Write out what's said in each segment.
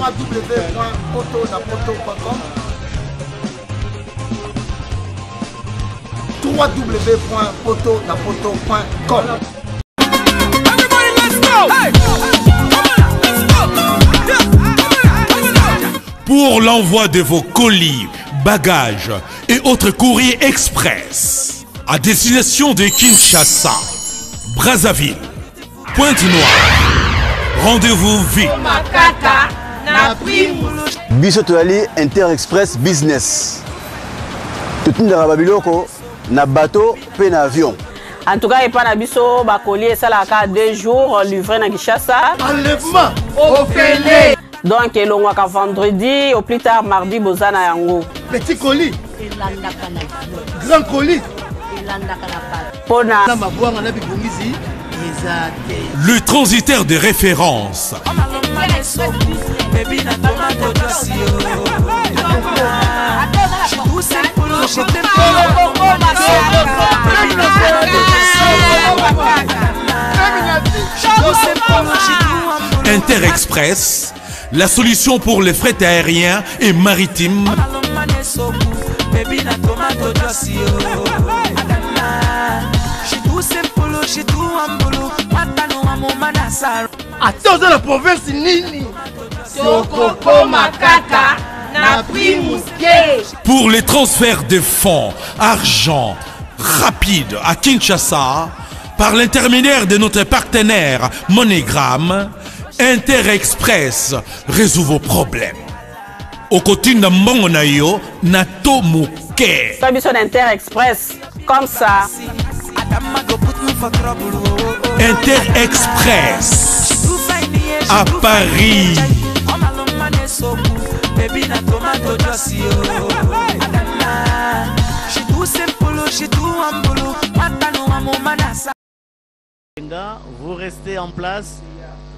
www.potonapoto.com www.potonapoto.com. Pour l'envoi de vos colis, bagages et autres courriers express à destination de Kinshasa, Brazzaville, Pointe-Noire, rendez-vous vite. Biso toali Inter-Express Business. Tout le monde na bateau pe na avion. En tout cas, il n'y a pas de colis, ça a 2 jours livré à Kinshasa. Enlèvement au Félé. Donc, il y a vendredi, au plus tard mardi, Bozana Yango. Petit colis. Grand colis. Le transitaire de référence. Inter-Express, la solution pour les frais aériens et maritimes. Attends, dans la province Nini. Pour les transferts de fonds, argent rapide à Kinshasa, par l'intermédiaire de notre partenaire MoneyGram, Inter-Express résout vos problèmes. Au côté de Mbongonayo, Nato Mouké. Inter-Express, comme ça. Inter-Express à Paris. Vous restez en place.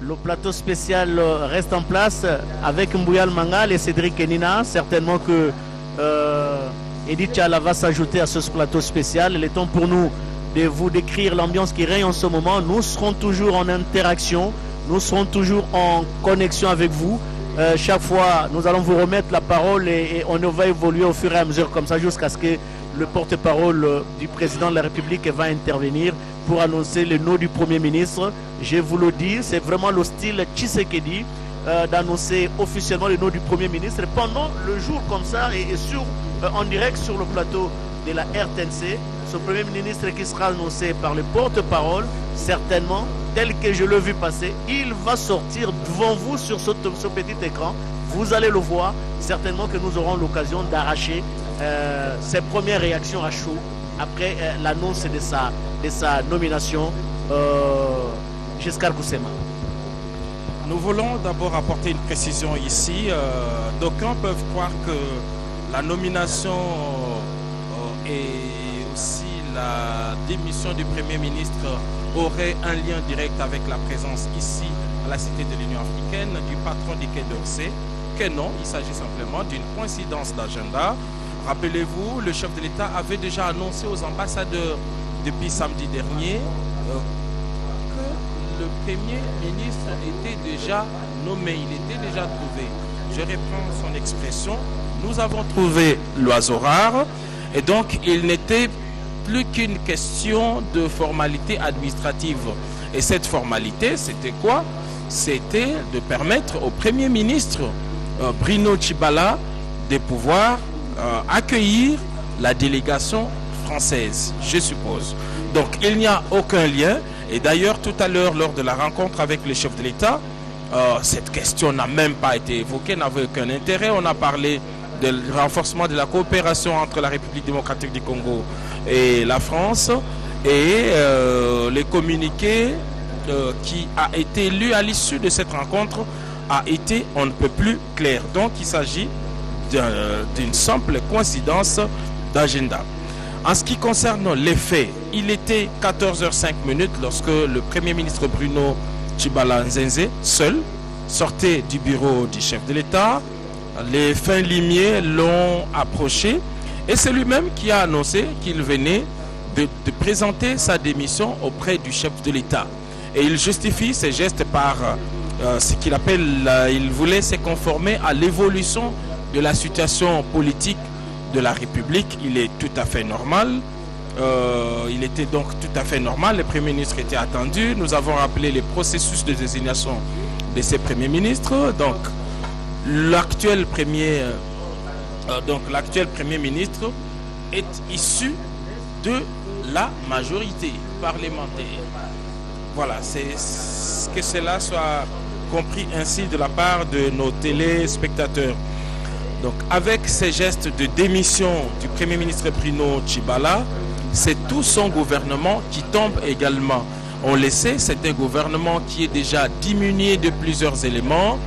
Le plateau spécial reste en place avec Mbouyal Mangal et Cédric Enina. Certainement que Edith Tchala va s'ajouter à ce plateau spécial. Il est temps pour nous de vous décrire l'ambiance qui règne en ce moment. Nous serons toujours en interaction. Nous serons toujours en connexion avec vous. Chaque fois, nous allons vous remettre la parole et on va évoluer au fur et à mesure comme ça jusqu'à ce que le porte-parole du président de la République va intervenir pour annoncer le nom du Premier ministre. Je vous le dis, c'est vraiment le style Tshisekedi d'annoncer officiellement le nom du Premier ministre pendant le jour comme ça et en direct sur le plateau de la RTNC. Ce Premier ministre qui sera annoncé par le porte-parole, certainement, tel que je l'ai vu passer, il va sortir devant vous sur ce petit écran. Vous allez le voir, certainement que nous aurons l'occasion d'arracher ses premières réactions à chaud après l'annonce de sa nomination, Giscard Koussema. Nous voulons d'abord apporter une précision ici. D'aucuns peuvent croire que la nomination et aussi la démission du Premier ministre aurait un lien direct avec la présence ici à la Cité de l'Union africaine du patron du Quai d'Orsay. Que non, il s'agit simplement d'une coïncidence d'agenda. Rappelez-vous, le chef de l'État avait déjà annoncé aux ambassadeurs depuis samedi dernier que le Premier ministre était déjà nommé, il était déjà trouvé. Je reprends son expression, nous avons trouvé l'oiseau rare et donc il n'était plus qu'une question de formalité administrative. Et cette formalité, c'était quoi? C'était de permettre au Premier ministre Bruno Tshibala de pouvoir accueillir la délégation française, je suppose. Donc il n'y a aucun lien. Et d'ailleurs, tout à l'heure, lors de la rencontre avec le chef de l'État, cette question n'a même pas été évoquée, n'avait aucun intérêt. On a parlé du renforcement de la coopération entre la République démocratique du Congo et la France. Et les communiqués qui a été lu à l'issue de cette rencontre a été on ne peut plus clair. Donc il s'agit d'une simple coïncidence d'agenda. En ce qui concerne les faits, il était 14h05 lorsque le Premier ministre Bruno Tshibala Nzenze, seul, sortait du bureau du chef de l'État. Les fins limiers l'ont approché et c'est lui-même qui a annoncé qu'il venait de présenter sa démission auprès du chef de l'État. Et il justifie ses gestes par ce qu'il appelle, il voulait se conformer à l'évolution de la situation politique de la République. Il est tout à fait normal. Il était donc tout à fait normal. Le Premier ministre était attendu. Nous avons rappelé les processus de désignation de ces premiers ministres. Donc, l'actuel premier ministre est issu de la majorité parlementaire. Voilà, c'est que cela soit compris ainsi de la part de nos téléspectateurs. Donc, avec ces gestes de démission du Premier ministre Bruno Tshibala, c'est tout son gouvernement qui tombe également. On le sait, c'est un gouvernement qui est déjà diminué de plusieurs éléments.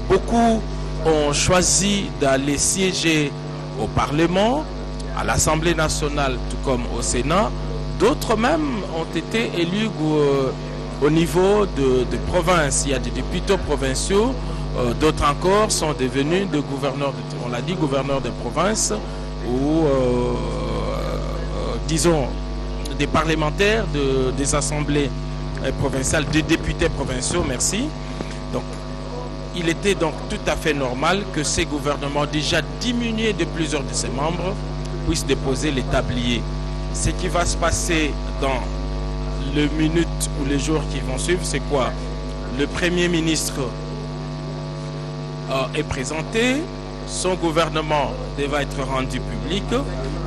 Beaucoup ont choisi d'aller siéger au Parlement, à l'Assemblée nationale, tout comme au Sénat. D'autres même ont été élus au niveau de province. Il y a des députés provinciaux. D'autres encore sont devenus des gouverneurs, on l'a dit, gouverneurs de province ou, disons, des parlementaires des assemblées provinciales, des députés provinciaux, merci. Donc, il était donc tout à fait normal que ces gouvernements, déjà diminués de plusieurs de ses membres, puissent déposer les tabliers. Ce qui va se passer dans les minutes ou les jours qui vont suivre, c'est quoi? Le Premier ministre est présenté, son gouvernement devra être rendu public.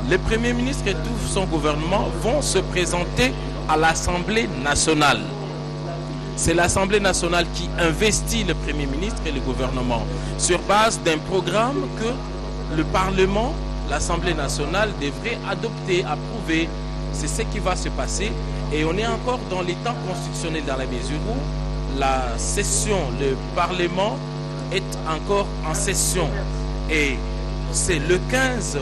Le Premier ministre et tout son gouvernement vont se présenter à l'Assemblée nationale. C'est l'Assemblée nationale qui investit le Premier ministre et le gouvernement sur base d'un programme que le Parlement, l'Assemblée nationale devrait adopter, approuver. C'est ce qui va se passer. Et on est encore dans les temps constitutionnels dans la mesure où la session, le Parlement est encore en session. Et c'est le 15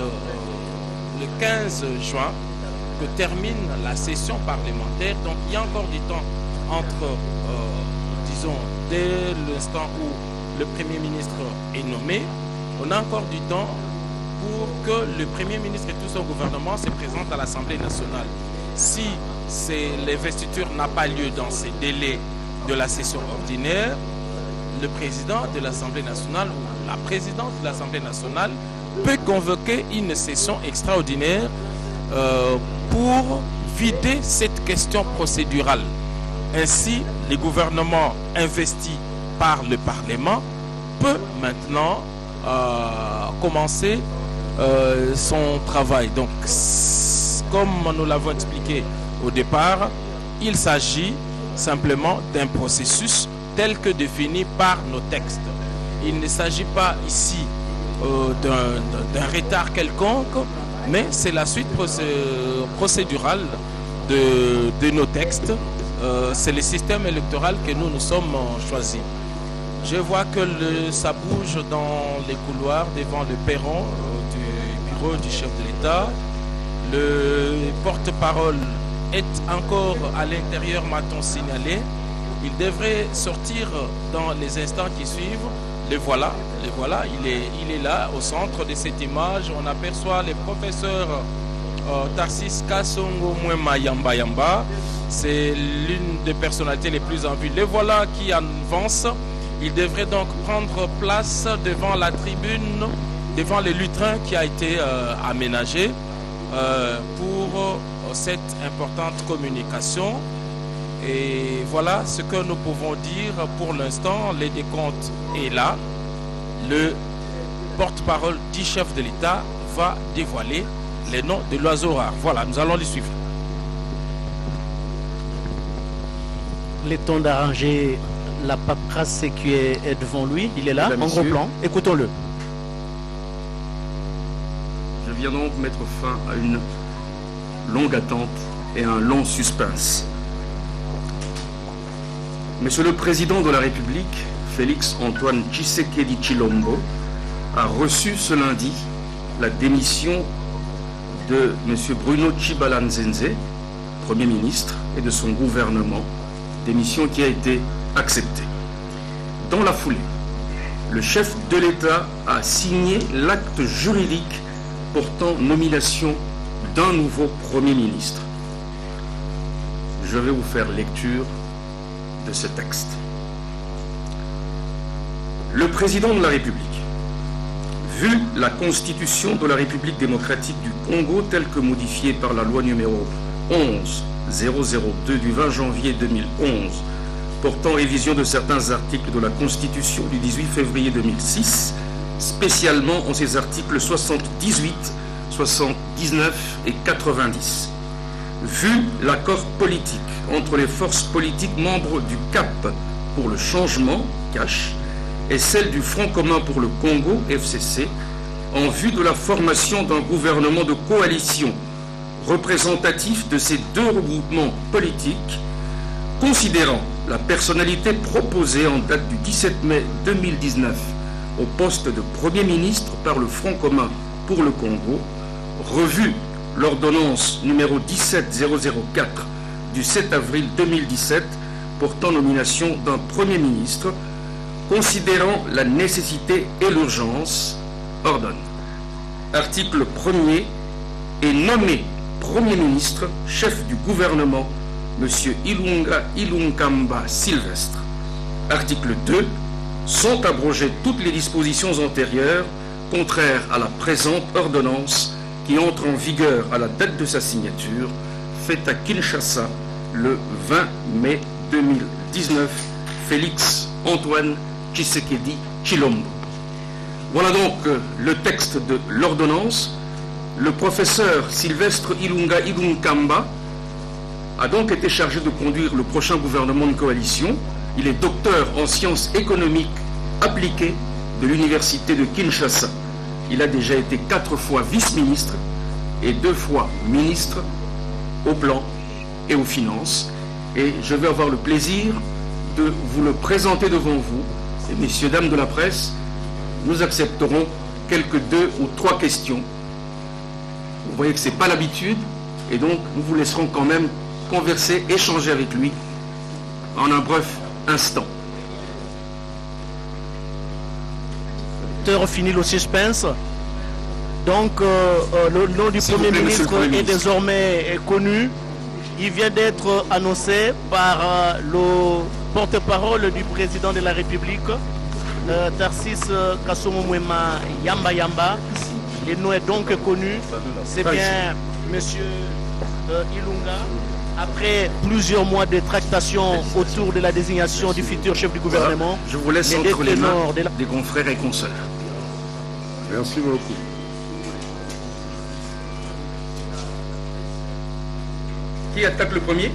juin que termine la session parlementaire. Donc il y a encore du temps entre, disons, dès l'instant où le Premier ministre est nommé, on a encore du temps pour que le Premier ministre et tout son gouvernement se présentent à l'Assemblée nationale. Si l'investiture n'a pas lieu dans ces délais de la session ordinaire, le président de l'Assemblée nationale ou la présidente de l'Assemblée nationale peut convoquer une session extraordinaire pour vider cette question procédurale. Ainsi, le gouvernement investi par le Parlement peut maintenant commencer son travail. Donc, comme nous l'avons expliqué au départ, il s'agit simplement d'un processus tel que défini par nos textes. Il ne s'agit pas ici d'un retard quelconque, mais c'est la suite procédurale de nos textes. C'est le système électoral que nous sommes choisis. Je vois que ça bouge dans les couloirs devant le perron du bureau du chef de l'État. Le porte-parole est encore à l'intérieur, m'a-t-on signalé. Il devrait sortir dans les instants qui suivent. Le voilà, il est là au centre de cette image. On aperçoit le professeur Tarsis Kasongo Mwema Yamba Yamba. C'est l'une des personnalités les plus en vue. Le voilà qui avance. Il devrait donc prendre place devant la tribune, devant le lutrin qui a été aménagé pour cette importante communication. Et voilà ce que nous pouvons dire pour l'instant. Le décompte est là. Le porte-parole du chef de l'État va dévoiler les noms de l'oiseau rare. Voilà, nous allons les suivre. Le temps d'arranger la paperasse qui est devant lui. Il est là, en gros plan. Écoutons-le. Je viens donc mettre fin à une longue attente et un long suspense. Monsieur le Président de la République, Félix Antoine Tshisekedi Tshilombo, a reçu ce lundi la démission de monsieur Bruno Tshibala Nzenze, Premier ministre, et de son gouvernement, démission qui a été acceptée. Dans la foulée, le chef de l'État a signé l'acte juridique portant nomination d'un nouveau Premier ministre. Je vais vous faire lecture de ce texte. Le président de la République, vu la Constitution de la République démocratique du Congo telle que modifiée par la loi numéro 11-002 du 20 janvier 2011, portant révision de certains articles de la Constitution du 18 février 2006, spécialement en ses articles 78, 79 et 90. Vu l'accord politique entre les forces politiques membres du CAP pour le changement, CACH, et celle du Front commun pour le Congo, FCC, en vue de la formation d'un gouvernement de coalition représentatif de ces deux regroupements politiques, considérant la personnalité proposée en date du 17 mai 2019 au poste de Premier ministre par le Front commun pour le Congo, revue l'ordonnance numéro 17004 du 7 avril 2017 portant nomination d'un Premier ministre, considérant la nécessité et l'urgence, ordonne. Article 1er est nommé Premier ministre, chef du gouvernement, M. Ilunga Ilunkamba Sylvestre. Article 2. Sont abrogées toutes les dispositions antérieures contraires à la présente ordonnance qui entre en vigueur à la date de sa signature, faite à Kinshasa le 20 mai 2019. Félix Antoine Tshisekedi Tshilombo. Voilà donc le texte de l'ordonnance. Le professeur Sylvestre Ilunga Ilunkamba a donc été chargé de conduire le prochain gouvernement de coalition. Il est docteur en sciences économiques appliquées de l'université de Kinshasa. Il a déjà été 4 fois vice-ministre et 2 fois ministre au plan et aux finances. Et je vais avoir le plaisir de vous le présenter devant vous. Et messieurs, dames de la presse, nous accepterons quelques 2 ou 3 questions. Vous voyez que ce n'est pas l'habitude, et donc nous vous laisserons quand même converser, échanger avec lui en un bref instant. Fini le suspense. Donc le nom du Premier ministre est désormais connu. Il vient d'être annoncé par le porte-parole du président de la République, Tarsis Kassomo Mwema Yamba Yamba. Le nom est donc connu. C'est bien Monsieur Ilunga. Après plusieurs mois de tractations autour de la désignation du futur chef du gouvernement, je vous laisse entre les mains des confrères et consoeurs. Merci beaucoup. Qui attaque le premier?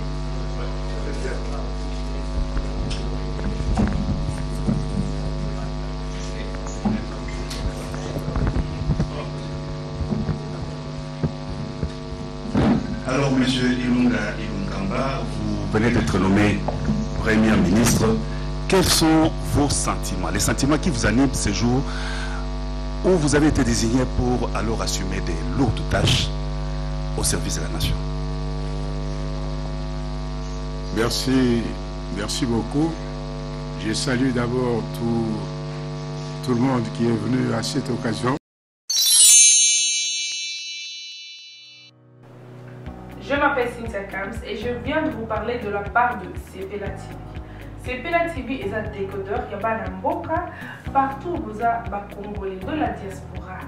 Alors, monsieur Ilunga Ilunkamba, vous venez d'être nommé Premier ministre. Quels sont vos sentiments, les sentiments qui vous animent ces jours où vous avez été désigné pour alors assumer des lourdes tâches au service de la nation? Merci beaucoup. Je salue d'abord tout le monde qui est venu à cette occasion. Je m'appelle Cynthia Kams et je viens de vous parler de la part de Sepela TV. Sepela TV est un décodeur qui a un mboka partout où vous avez Congolais de la diaspora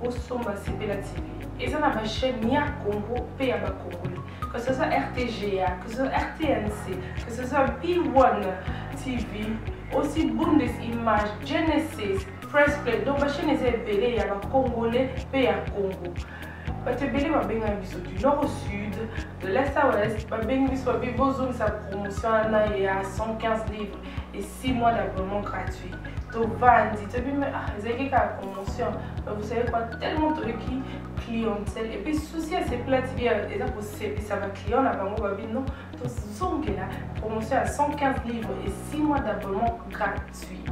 au sommet Sepela TV. Et ça a ma chaîne Nia Congo P.A. Congolais. Que ce soit RTGA, que ce soit RTNC, que ce soit P1 TV, aussi Bundesimage, Genesis, Press Play. Donc ma chaîne est appelée il y a Congolais P.A. Congo. Batebele babenga biso du nord au sud, de l'est à ouest, babenga biso babibozone sa promotion à 115 livres et 6 mois d'abonnement gratuit. Donc vandi, tu sais mais c'est la promotion, vous savez quoi, tellement de clientèle et puis souci à ces plates et ça va client là bango babi non, donc zonge là promotion à 115 livres et 6 mois d'abonnement gratuit.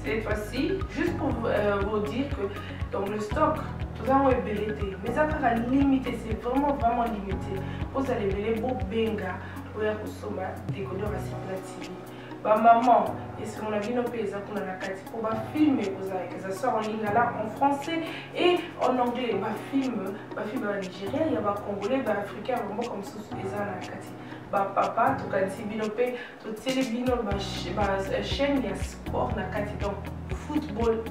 Cette fois-ci, juste pour vous dire que dans le stock tout ça est belleté, mais ça va limiter, c'est vraiment limité. Vous allez belleter beau benga pour consommer décodeur à Sepela TV. Bah maman, et ce qu'on a vu nos pays pour filmer que ça sort en lingala en français et en anglais. Bah film en Nigeria, il y a des Congolais, des Africains, vraiment comme ça les anakati. Bah papa, tout cas si binopé, tout télé bino, bah chaîne il y a sport nakati donc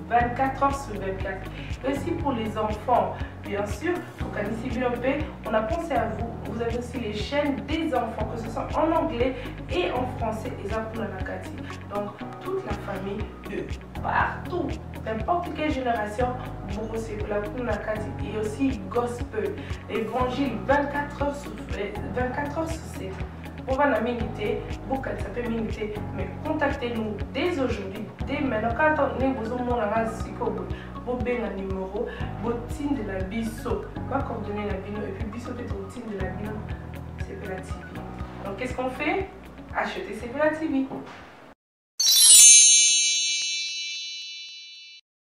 24 heures sur 24. Et aussi pour les enfants, bien sûr, on a pensé à vous. Vous avez aussi les chaînes des enfants, que ce soit en anglais et en français, et ça pour la Nakati. Donc, toute la famille de partout, n'importe quelle génération, vous recevez la pour la Nakati. Et aussi gospel, l'évangile 24 heures sur 7. On va la miniter, beaucoup ça peut miniter, mais contactez-nous dès aujourd'hui, dès maintenant. Quand on est besoin de vous avez un numéro, vous de la biso, va coordonner la bino et puis biso peut être de la bino, c'est la TV. Donc qu'est-ce qu'on fait? Acheter c'est la TV.